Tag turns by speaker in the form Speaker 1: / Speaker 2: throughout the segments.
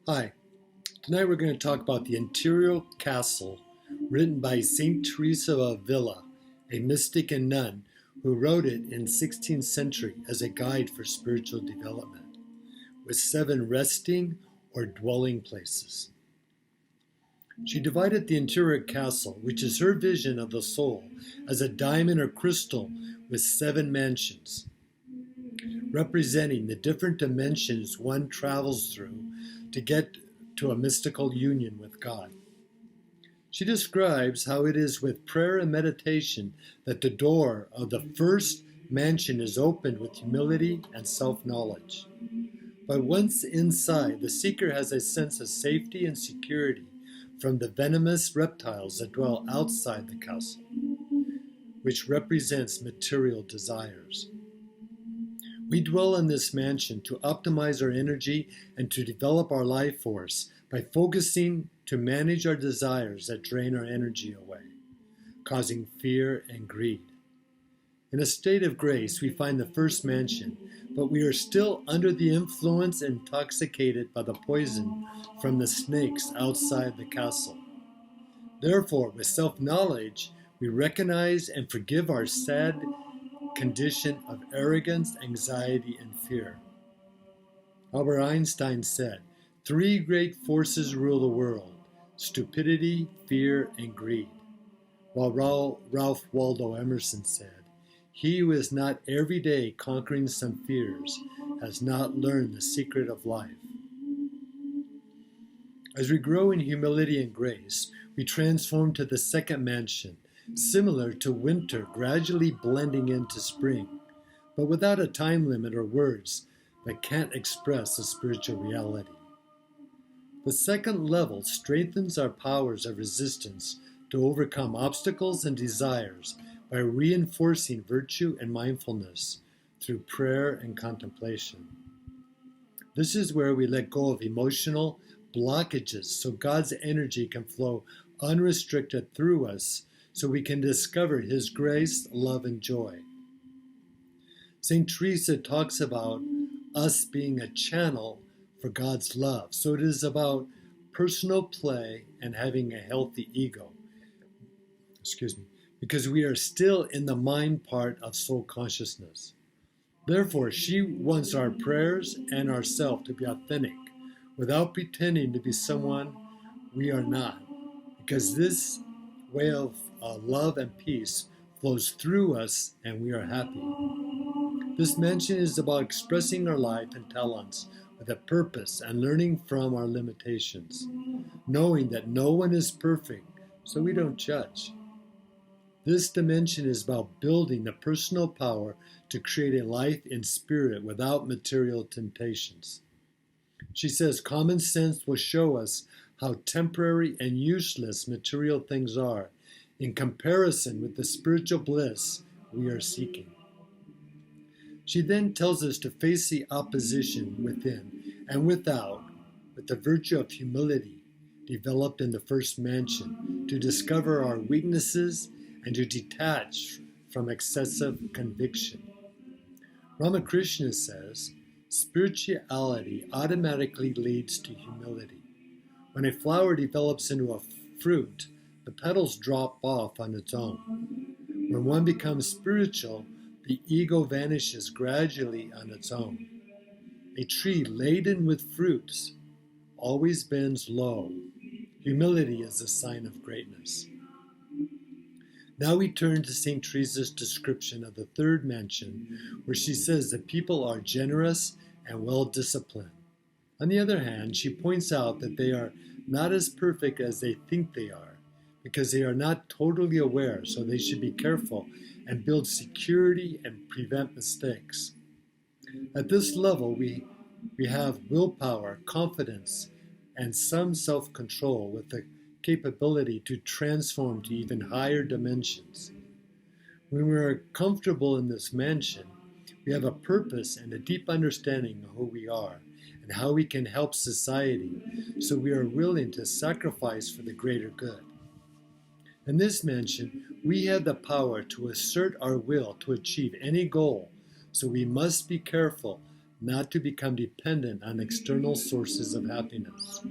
Speaker 1: Hi, tonight we're going to talk about the interior castle written by Saint Teresa of Avila, a mystic and nun who wrote it in 16th century as a guide for spiritual development, with 7 resting or dwelling places. She divided the interior castle, which is her vision of the soul, as a diamond or crystal with 7 mansions, representing the different dimensions one travels through to get to a mystical union with God. She describes how it is with prayer and meditation that the door of the first mansion is opened with humility and self-knowledge. But once inside, the seeker has a sense of safety and security from the venomous reptiles that dwell outside the castle, which represents material desires. We dwell in this mansion to optimize our energy and to develop our life force by focusing to manage our desires that drain our energy away, causing fear and greed. In a state of grace, we find the first mansion, but we are still under the influence and intoxicated by the poison from the snakes outside the castle. Therefore, with self-knowledge, we recognize and forgive our sad condition of arrogance, anxiety, and fear. Albert Einstein said, 3 great forces rule the world: stupidity, fear, and greed. While Ralph Waldo Emerson said, he who is not every day conquering some fears has not learned the secret of life. As we grow in humility and grace, we transform to the second mansion, similar to winter gradually blending into spring, but without a time limit or words that can't express a spiritual reality. The second level strengthens our powers of resistance to overcome obstacles and desires by reinforcing virtue and mindfulness through prayer and contemplation. This is where we let go of emotional blockages so God's energy can flow unrestricted through us, so we can discover His grace, love, and joy. St. Teresa talks about us being a channel for God's love. So it is about personal play and having a healthy ego. Because we are still in the mind part of soul consciousness. Therefore, she wants our prayers and ourself to be authentic, without pretending to be someone we are not, because this way of love and peace flows through us and we are happy. This mention is about expressing our life and talents with a purpose and learning from our limitations, knowing that no one is perfect, so we don't judge. This dimension is about building the personal power to create a life in spirit without material temptations. She says common sense will show us how temporary and useless material things are in comparison with the spiritual bliss we are seeking. She then tells us to face the opposition within and without with the virtue of humility developed in the first mansion, to discover our weaknesses and to detach from excessive conviction. Ramakrishna says, spirituality automatically leads to humility. When a flower develops into a fruit, the petals drop off on its own. When one becomes spiritual, the ego vanishes gradually on its own. A tree laden with fruits always bends low. Humility is a sign of greatness. Now we turn to St. Teresa's description of the third mansion, where she says that people are generous and well-disciplined. On the other hand, she points out that they are not as perfect as they think they are, because they are not totally aware, so they should be careful and build security and prevent mistakes. At this level, we have willpower, confidence, and some self-control with the capability to transform to even higher dimensions. When we are comfortable in this mansion, we have a purpose and a deep understanding of who we are and how we can help society, so we are willing to sacrifice for the greater good. In this mansion, we have the power to assert our will to achieve any goal, so we must be careful not to become dependent on external sources of happiness.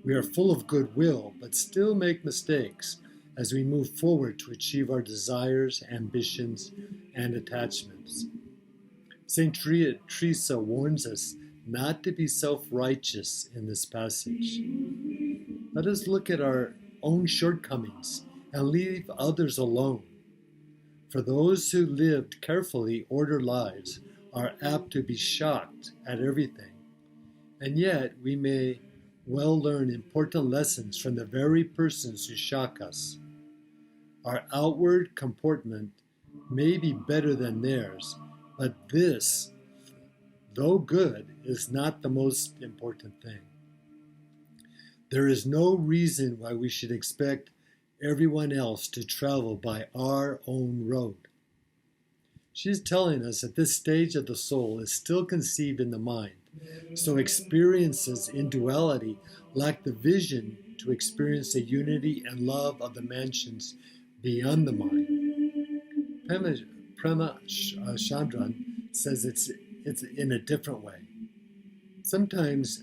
Speaker 1: We are full of goodwill, but still make mistakes as we move forward to achieve our desires, ambitions, and attachments. St. Teresa warns us not to be self-righteous in this passage. Let us look at our own shortcomings and leave others alone. For those who lived carefully ordered lives are apt to be shocked at everything, and yet we may well learn important lessons from the very persons who shock us. Our outward comportment may be better than theirs, but this, though good, is not the most important thing. There is no reason why we should expect everyone else to travel by our own road. She is telling us that this stage of the soul is still conceived in the mind, so experiences in duality lack the vision to experience the unity and love of the mansions beyond the mind. Prema Chandran says it's in a different way. Sometimes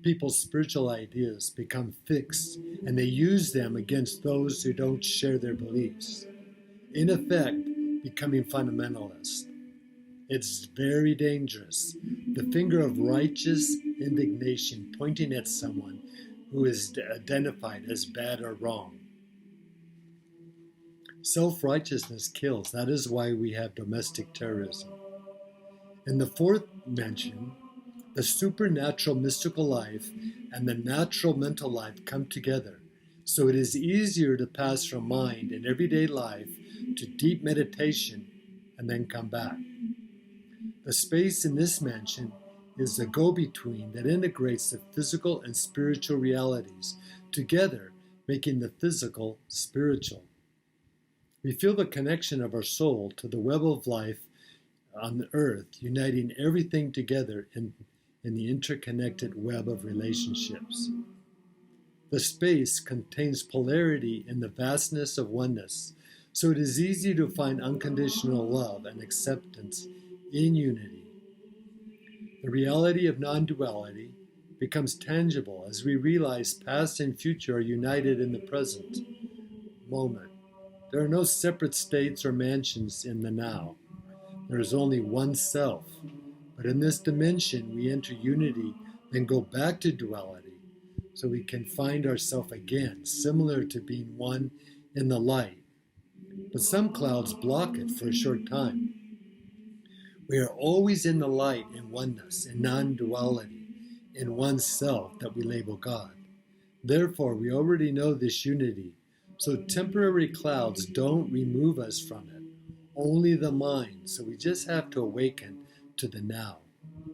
Speaker 1: people's spiritual ideas become fixed, and they use them against those who don't share their beliefs. In effect, becoming fundamentalist. It's very dangerous. The finger of righteous indignation pointing at someone who is identified as bad or wrong. Self-righteousness kills. That is why we have domestic terrorism. In the fourth mention, the supernatural mystical life and the natural mental life come together, so it is easier to pass from mind in everyday life to deep meditation and then come back. The space in this mansion is the go-between that integrates the physical and spiritual realities together, making the physical spiritual. We feel the connection of our soul to the web of life on the earth, uniting everything together in the interconnected web of relationships. The space contains polarity in the vastness of oneness, so it is easy to find unconditional love and acceptance in unity. The reality of non-duality becomes tangible as we realize past and future are united in the present moment. There are no separate states or mansions in the now. There is only one self. But in this dimension, we enter unity, then go back to duality, so we can find ourselves again, similar to being one in the light. But some clouds block it for a short time. We are always in the light, in oneness, in non-duality, in one self that we label God. Therefore, we already know this unity, so temporary clouds don't remove us from it, only the mind, so we just have to awaken to the now.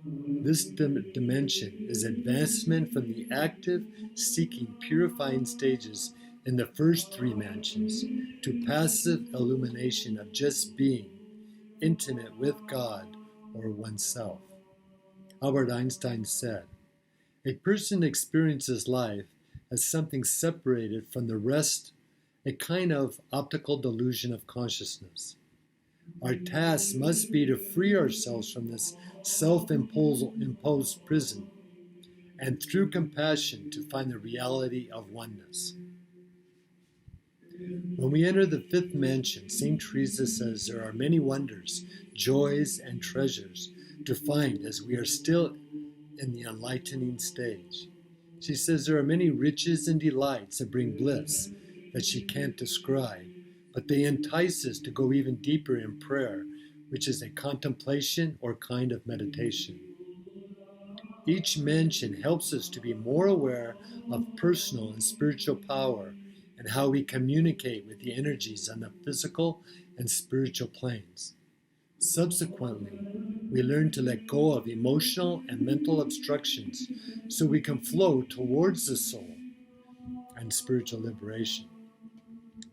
Speaker 1: This dimension is advancement from the active, seeking, purifying stages in the first three mansions to passive illumination of just being, intimate with God or oneself. Albert Einstein said, "A person experiences life as something separated from the rest, a kind of optical delusion of consciousness. Our task must be to free ourselves from this self-imposed prison, and through compassion to find the reality of oneness." When we enter the fifth mansion, St. Teresa says there are many wonders, joys, and treasures to find as we are still in the enlightening stage. She says there are many riches and delights that bring bliss that she can't describe, but they entice us to go even deeper in prayer, which is a contemplation or kind of meditation. Each mention helps us to be more aware of personal and spiritual power and how we communicate with the energies on the physical and spiritual planes. Subsequently, we learn to let go of emotional and mental obstructions so we can flow towards the soul and spiritual liberation.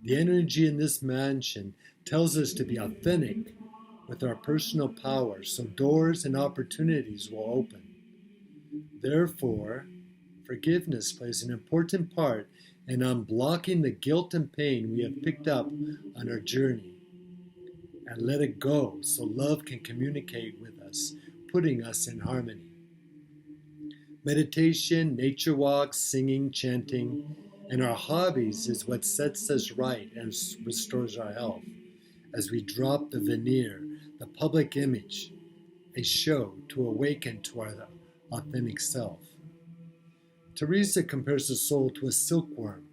Speaker 1: The energy in this mansion tells us to be authentic with our personal power, so doors and opportunities will open. Therefore, forgiveness plays an important part in unblocking the guilt and pain we have picked up on our journey, and let it go so love can communicate with us, putting us in harmony. Meditation, nature walks, singing, chanting, and our hobbies is what sets us right and restores our health as we drop the veneer, the public image, a show to awaken to our authentic self. Teresa compares the soul to a silkworm,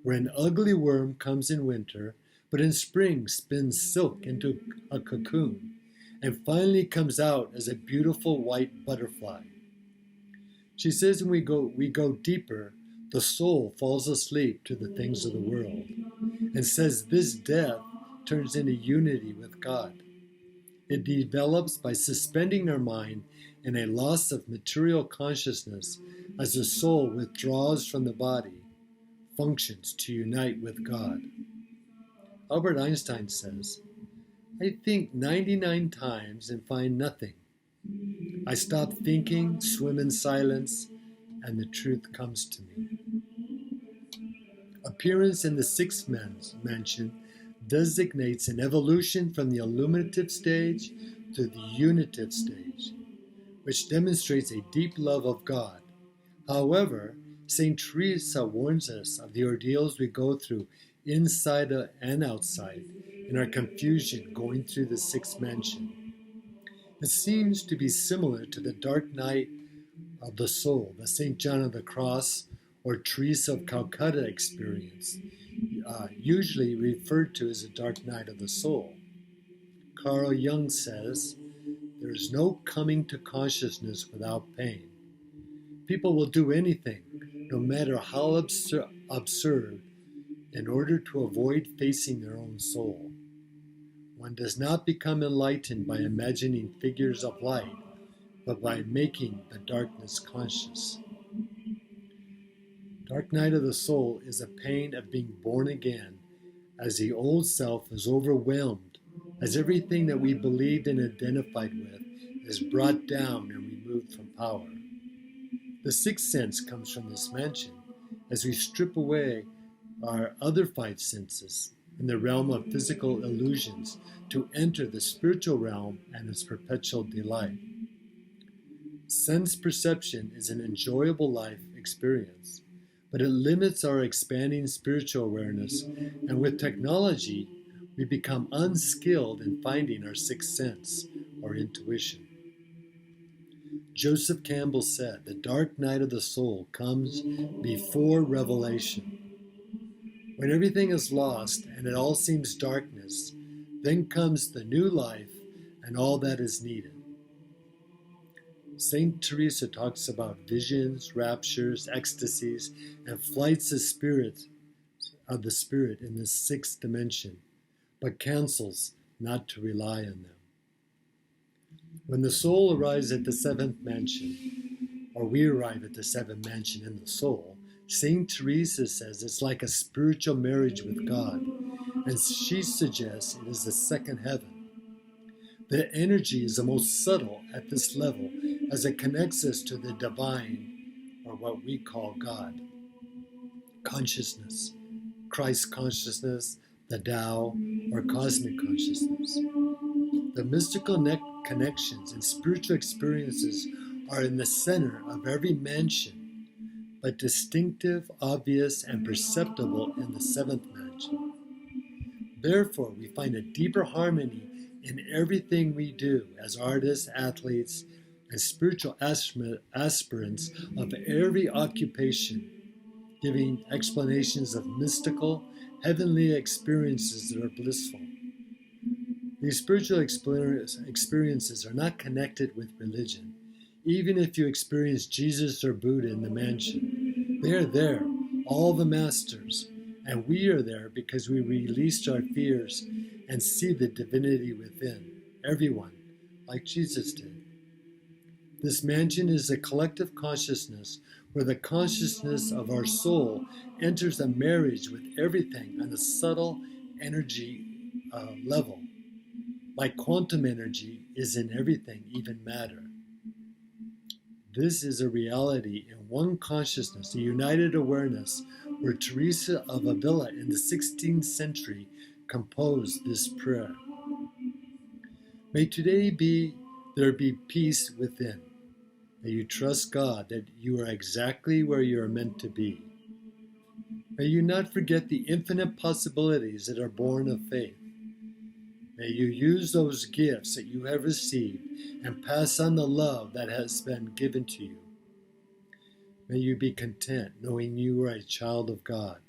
Speaker 1: where an ugly worm comes in winter, but in spring spins silk into a cocoon, and finally comes out as a beautiful white butterfly. She says when we go deeper, the soul falls asleep to the things of the world, and says this death turns into unity with God. It develops by suspending our mind in a loss of material consciousness as the soul withdraws from the body, functions to unite with God. Albert Einstein says, I think 99 times and find nothing. I stop thinking, swim in silence, and the truth comes to me. Appearance in the sixth mansion designates an evolution from the illuminative stage to the unitive stage, which demonstrates a deep love of God. However, St. Teresa warns us of the ordeals we go through inside and outside in our confusion going through the sixth mansion. It seems to be similar to the dark night of the soul, the St. John of the Cross or Teresa of Calcutta experience, usually referred to as the dark night of the soul. Carl Jung says, there is no coming to consciousness without pain. People will do anything, no matter how absurd, in order to avoid facing their own soul. One does not become enlightened by imagining figures of light, but by making the darkness conscious. Dark night of the soul is a pain of being born again, as the old self is overwhelmed, as everything that we believed and identified with is brought down and removed from power. The sixth sense comes from this mansion, as we strip away our other five senses in the realm of physical illusions to enter the spiritual realm and its perpetual delight. Sense perception is an enjoyable life experience, but it limits our expanding spiritual awareness, and with technology, we become unskilled in finding our sixth sense or intuition. Joseph Campbell said, the dark night of the soul comes before revelation. When everything is lost and it all seems darkness, then comes the new life and all that is needed. Saint Teresa talks about visions, raptures, ecstasies, and flights of the spirit in the sixth dimension, but counsels not to rely on them. When the soul arrives at the seventh mansion, or we arrive at the seventh mansion in the soul, Saint Teresa says it's like a spiritual marriage with God, and she suggests it is the second heaven. The energy is the most subtle at this level as it connects us to the divine, or what we call God. Consciousness, Christ consciousness, the Tao, or cosmic consciousness. The mystical connections and spiritual experiences are in the center of every mansion, but distinctive, obvious, and perceptible in the seventh mansion. Therefore, we find a deeper harmony in everything we do as artists, athletes, and spiritual aspirants of every occupation, giving explanations of mystical, heavenly experiences that are blissful. These spiritual experiences are not connected with religion. Even if you experience Jesus or Buddha in the mansion, they are there, all the masters, and we are there because we released our fears and see the divinity within, everyone, like Jesus did. This mansion is a collective consciousness where the consciousness of our soul enters a marriage with everything on a subtle energy level. Like quantum energy is in everything, even matter. This is a reality in one consciousness, a united awareness, where Teresa of Avila in the 16th century composed this prayer. May today be there be peace within. May you trust God that you are exactly where you are meant to be. May you not forget the infinite possibilities that are born of faith. May you use those gifts that you have received and pass on the love that has been given to you. May you be content knowing you are a child of God.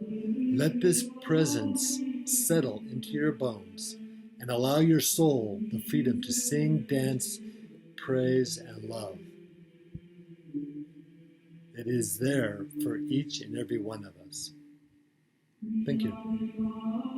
Speaker 1: Let this presence settle into your bones and allow your soul the freedom to sing, dance, praise, and love. It is there for each and every one of us. Thank you.